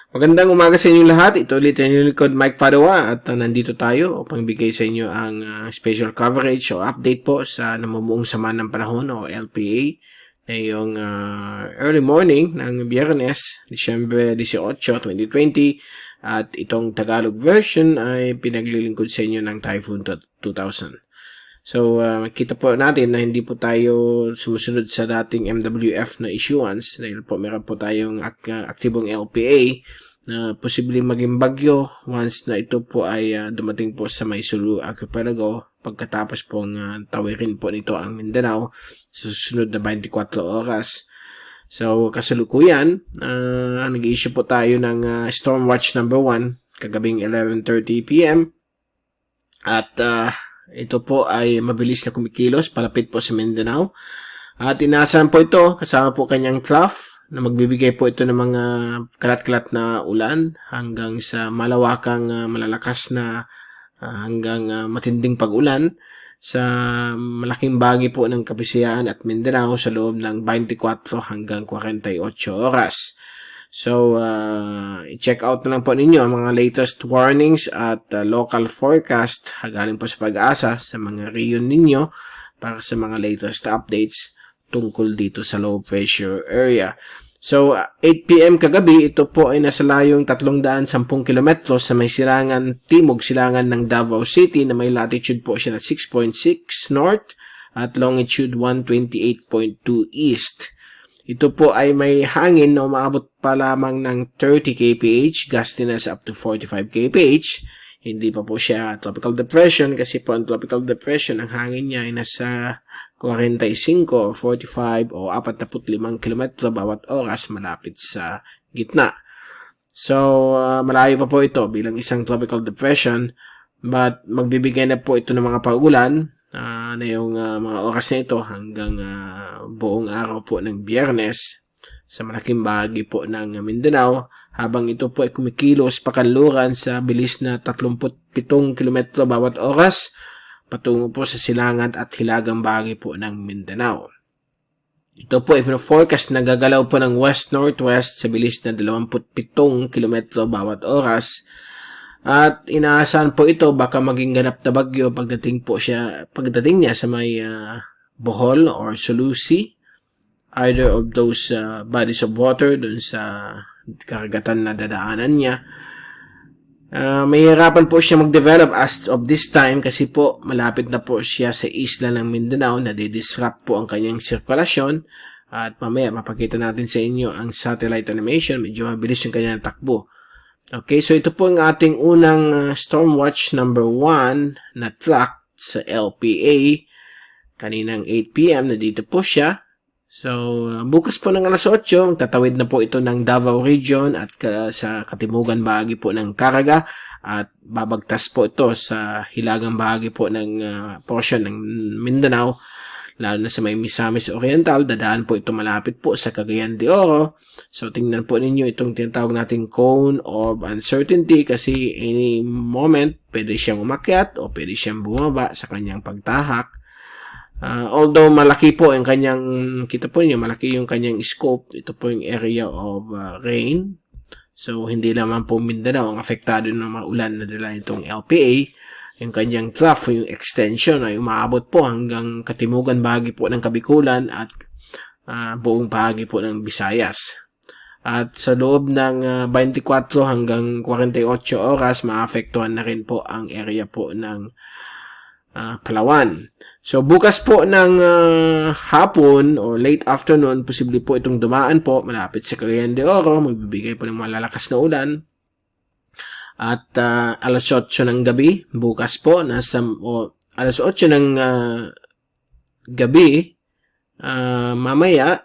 Magandang umaga sa inyo lahat. Ito ulit ang inyong likod, Mike Padua, at nandito tayo upang bigay sa inyo ang special coverage o update po sa namumuong sama ng panahon o LPA ngayong early morning ng Biyernes, Disyembre 18, 2020, at itong Tagalog version ay pinaglilingkod sa inyo ng Typhoon 2000. So, kita po natin na hindi po tayo sumusunod sa dating MWF na issuance dahil po meron po tayong aktibong LPA na posibleng maging bagyo once na ito po ay dumating po sa may Sulu Archipelago pagkatapos pong tawirin po nito ang Mindanao sa susunod na 24 oras. So, kasalukuyan, nag-issue po tayo ng Storm Watch number 1 kagabing 11:30 PM at ito po ay mabilis na kumikilos palapit po sa Mindanao. At inaasahan po ito kasama po kanyang trough na magbibigay po ito ng mga kalat-kalat na ulan hanggang sa malawakang malalakas na hanggang matinding pag-ulan sa malaking bahagi po ng Kabisayaan at Mindanao sa loob ng 24 hanggang 48 oras. So, i-check out na lang po ninyo ang mga latest warnings at local forecast galing po sa Pag-asa sa mga region ninyo para sa mga latest updates tungkol dito sa low pressure area. So, 8 PM kagabi, ito po ay nasa layong 310 kilometro sa may timog silangan ng Davao City na may latitude po siya na 6.6 north at longitude 128.2 east. Ito po ay may hangin na umaabot pa lamang ng 30 kph, gustiness up to 45 kph. Hindi pa po siya tropical depression kasi po ang tropical depression, ang hangin niya ay nasa 45 o 45 o 45 km bawat oras malapit sa gitna. So, malayo pa po ito bilang isang tropical depression, but magbibigay na po ito ng mga pag-ulan na yung mga oras na ito hanggang buong araw po ng Biyernes sa malaking bahagi po ng Mindanao habang ito po ay kumikilos pakanluran sa bilis na 37 km bawat oras patungo po sa silangan at hilagang bahagi po ng Mindanao. Ito po ay forecast na gagalaw po ng west-northwest sa bilis na 27 km bawat oras. At inaasahan po ito baka maging ganap na bagyo pagdating niya sa may Bohol or Sulu Sea, either of those bodies of water dun sa karagatan na dadaanan niya. Mahirapan po siya mag-develop as of this time kasi po malapit na po siya sa isla ng Mindanao na di-disrupt po ang kanyang sirkulasyon. At mamaya mapakita natin sa inyo ang satellite animation, medyo mabilis yung kanyang takbo. Okay, so ito po ang ating unang Storm Watch number 1 na track sa LPA. Kaninang 8 PM na dito po siya. So, bukas po ng alas 8, tatawid na po ito ng Davao Region at sa katimugan bahagi po ng Caraga at babagtas po ito sa hilagang bahagi po ng portion ng Mindanao. Lalo na sa may Misamis Oriental, dadaan po ito malapit po sa Cagayan de Oro. So, tingnan po ninyo itong tinatawag nating cone of uncertainty kasi any moment, pwede siyang umakyat o pwede siyang bumaba sa kanyang pagtahak. Although malaki po ang kanyang, kita po niyo, malaki yung kanyang scope, ito po yung area of rain. So, hindi naman po Mindanao ang apektado ng mga ulan na dala nitong LPA. Yung kanyang trough, yung extension ay umaabot po hanggang katimugan bahagi po ng Kabikulan at buong bahagi po ng Visayas. At sa loob ng 24 hanggang 48 oras, maapektuhan na rin po ang area po ng Palawan. So, bukas po ng hapon o late afternoon, posible po itong dumaan po malapit sa Cagayan de Oro, magbibigay po ng malalakas na ulan. At alas 8 ng gabi, bukas po, alas 8 ng gabi, mamaya,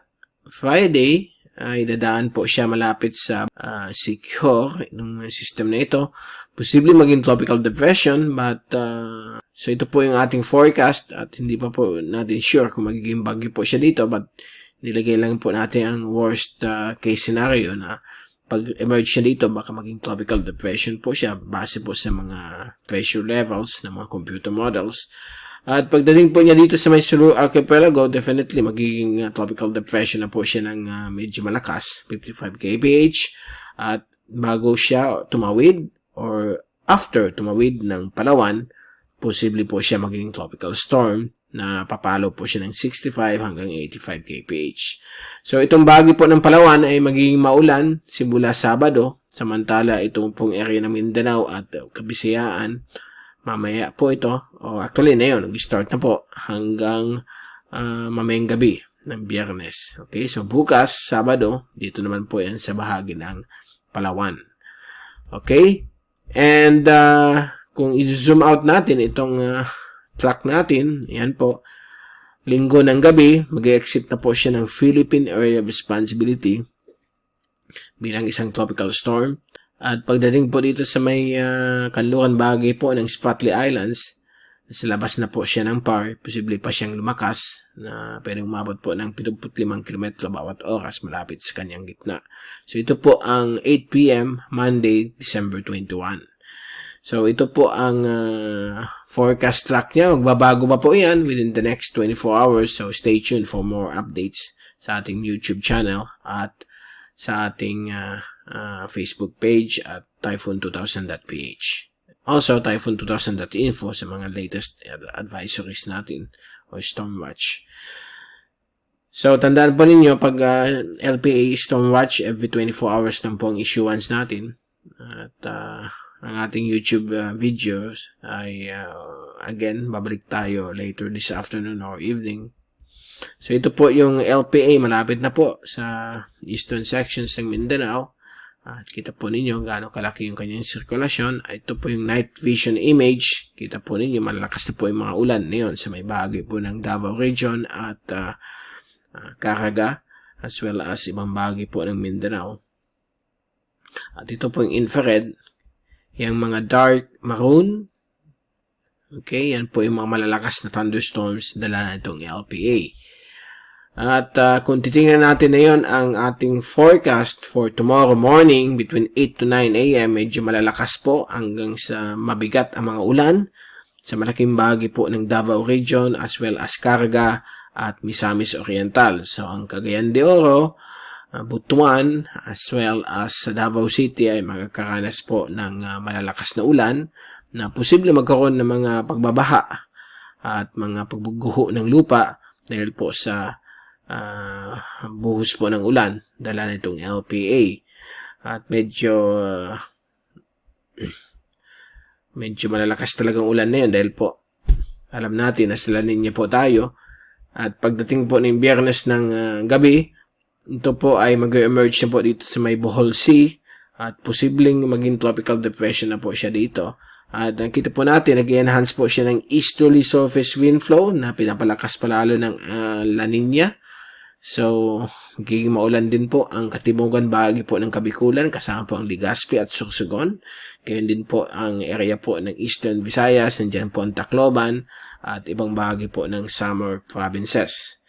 Friday, ay dadaan po siya malapit sa Secure, ng system na ito. Posible maging tropical depression, but so ito po yung ating forecast at hindi pa po natin sure kung magiging bagyo po siya dito, but nilagay lang po natin ang worst case scenario na pag-emerge siya dito, baka maging tropical depression po siya base po sa mga pressure levels ng mga computer models. At pagdating po niya dito sa may Sulu Archipelago, definitely magiging tropical depression na po siya ng medyo malakas, 55 kph. At bago siya tumawid or after tumawid ng Palawan, posible po siya maging tropical storm na papalo po siya ng 65 hanggang 85 kph. So itong bahagi po ng Palawan ay magiging maulan simula Sabado, samantala itong pong area ng Mindanao at Kabisayaan, mamaya po ito, o actually na yun, nag-start na po hanggang mamayang gabi ng Biyernes. Okay, so bukas, Sabado, dito naman po yan sa bahagi ng Palawan. Okay, and kung i-zoom out natin itong track natin, yan po, Linggo ng gabi, mag-exit na po siya ng Philippine Area of Responsibility bilang isang tropical storm. At pagdating po dito sa may kanluran bahagi po ng Spratly Islands, sa labas na po siya ng PAR, posible pa siyang lumakas na pwedeng umabot po ng 75 km bawat oras malapit sa kanyang gitna. So ito po ang 8 p.m. Monday, December 21. So, ito po ang forecast track niya. Magbabago pa po yan within the next 24 hours. So, stay tuned for more updates sa ating YouTube channel at sa ating Facebook page at typhoon2000.ph. Also, typhoon2000.info sa mga latest advisories natin o storm watch. So, tandaan po ninyo, pag LPA storm watch, every 24 hours lang po ang issuance natin. At ang ating YouTube videos ay again, babalik tayo later this afternoon or evening. So ito po yung LPA, malapit na po sa eastern sections ng Mindanao. At kita po ninyo gaano kalaki yung kanyang sirkulasyon. Ito po yung night vision image. Kita po ninyo malalakas na po yung mga ulan ngayon sa may bahagi po ng Davao Region at Caraga as well as ibang bahagi po ng Mindanao. At ito po yung infrared. Yung mga dark maroon, okay, yan po yung mga malalakas na thunderstorms dala na itong LPA. At kung titingnan natin na yun, ang ating forecast for tomorrow morning between 8 to 9 a.m. medyo malalakas po hanggang sa mabigat ang mga ulan sa malaking bahagi po ng Davao Region as well as Caraga at Misamis Oriental. So ang Cagayan de Oro, Butuan as well as sa Davao City ay magkakaranas po ng malalakas na ulan na posible magkaroon ng mga pagbabaha at mga pagbuguho ng lupa dahil po sa buhos po ng ulan dala nitong LPA. At medyo malalakas talagang ulan na yun dahil po alam natin na sila niya po tayo. At pagdating po ng Biyernes ng gabi, ito po ay mag-emerge na po dito sa may Bohol Sea at posibleng maging tropical depression na po siya dito. At nakita po natin, nag-enhance po siya ng easterly surface wind flow na pinapalakas palalo ng La Nina. So, magiging maulan din po ang katimugan bahagi po ng Kabikulan kasama po ang Legazpi at Sorsogon. Gayon din po ang area po ng Eastern Visayas, nandiyan po ang Tacloban at ibang bahagi po ng Samar provinces.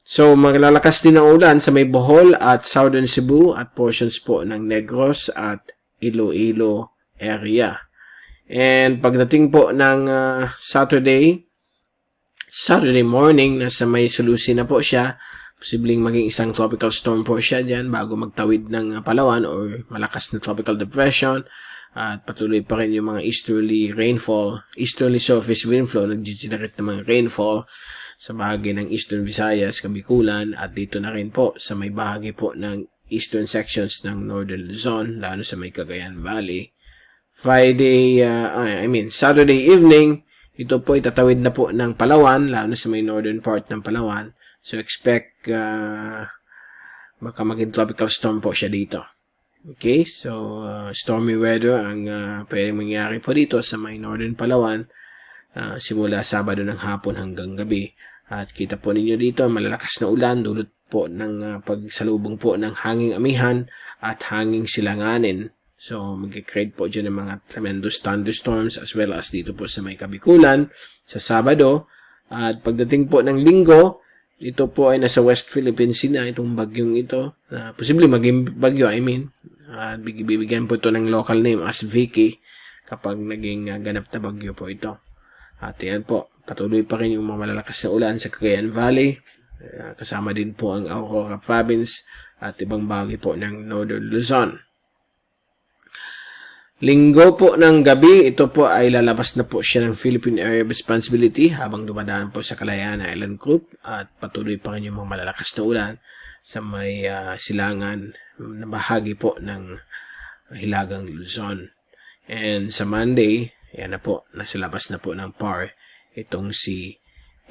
So, maglalakas din ang ulan sa may Bohol at Southern Cebu at portions po ng Negros at Iloilo area. And pagdating po ng Saturday morning, nasa may Sulusi na po siya. Posibleng maging isang tropical storm po siya dyan bago magtawid ng Palawan or malakas na tropical depression. At patuloy pa rin yung mga easterly surface wind flow, nag-generate ng mga rainfall sa bahagi ng Eastern Visayas, Kabikulan, at dito na rin po sa may bahagi po ng eastern sections ng Northern Luzon, lalo sa may Cagayan Valley. Saturday evening, ito po itatawid na po ng Palawan, lalo sa may northern part ng Palawan. So expect baka maging tropical storm po siya dito. Okay, so stormy weather ang pwedeng mangyari po dito sa may northern Palawan simula Sabado ng hapon hanggang gabi. At kita po ninyo dito, malalakas na ulan dulot po ng pagsalubong po ng hanging amihan at hanging silanganin. So, mag-create po dyan ng mga tremendous thunderstorms as well as dito po sa may Kabikulan sa Sabado. At pagdating po ng Linggo, ito po ay nasa West Philippine Sea na itong bagyong ito. Posible maging bagyo, bibigyan po ito ng local name as Vicky kapag naging ganap na bagyo po ito. At yan po, patuloy pa rin yung mga malalakas na ulan sa Cagayan Valley. Kasama din po ang Aurora Province at ibang bahagi po ng Northern Luzon. Linggo po ng gabi, ito po ay lalabas na po siya ng Philippine Area of Responsibility habang dumadaan po sa Kalayaan Island Group at patuloy pa rin yung mga malalakas na ulan sa may silangan na bahagi po ng Hilagang Luzon. And sa Monday, yan na po, nasa labas na po ng PAR itong si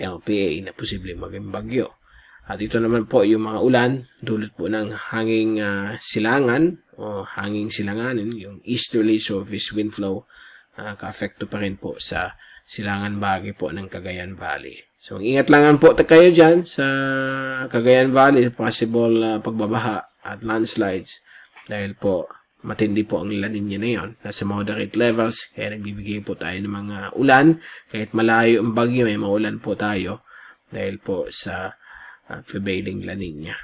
LPA na posibleng maging bagyo. At ito naman po yung mga ulan, dulot po ng hanging silangan o hanging silanganin, yung easterly surface wind flow, ka-affecto pa rin po sa silangan bahagi po ng Cagayan Valley. So, ingat lang po kayo dyan sa Cagayan Valley, possible pagbabaha at landslides dahil po matindi po ang La Nina na yon. Nasa moderate levels, kaya nagbibigay po tayo ng mga ulan. Kahit malayo ang bagyo, may maulan po tayo dahil po sa prevailing La Nina.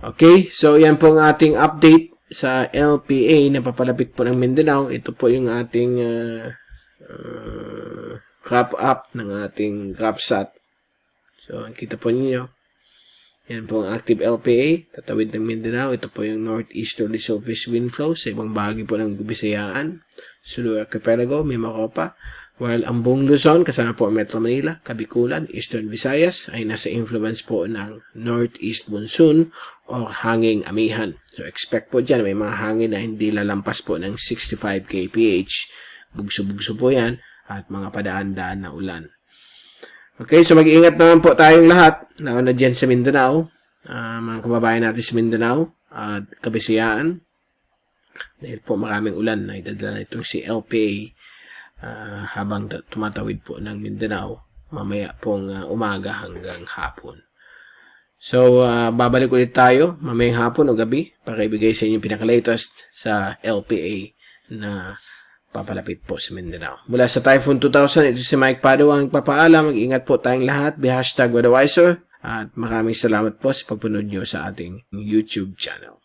Okay, so yan po ang ating update sa LPA na papalapit po ng Mindanao. Ito po yung ating wrap up ng ating GraphSat. So, kita po ninyo. Yan po ang active LPA, tatawid ng Mindanao. Ito po yung northeasterly surface wind flow sa ibang bahagi po ng Bisayaan, Sulu Archipelago, Mimaropa. While ang buong Luzon, kasama po ang Metro Manila, Kabikulan, Eastern Visayas, ay nasa influence po ng northeast monsoon o hanging amihan. So, expect po dyan, may mga hangin na hindi lalampas po ng 65 kph. Bugso-bugso po yan at mga padaan-daan na ulan. Okay, so mag-iingat naman po tayong lahat na dyan sa Mindanao, mga kababayan natin sa Mindanao at Kabisayaan. Dahil po maraming ulan na idadala itong si LPA habang tumatawid po ng Mindanao mamaya pong umaga hanggang hapon. So, babalik ulit tayo mamayang hapon o gabi para ibigay sa inyo yung pinaka-latest sa LPA na papalapit po sa Mindanao. Mula sa Typhoon 2000, ito si Mike Padua ang papaalam. Mag-ingat po tayong lahat. #weatherwiser. At maraming salamat po sa pagpunod nyo sa ating YouTube channel.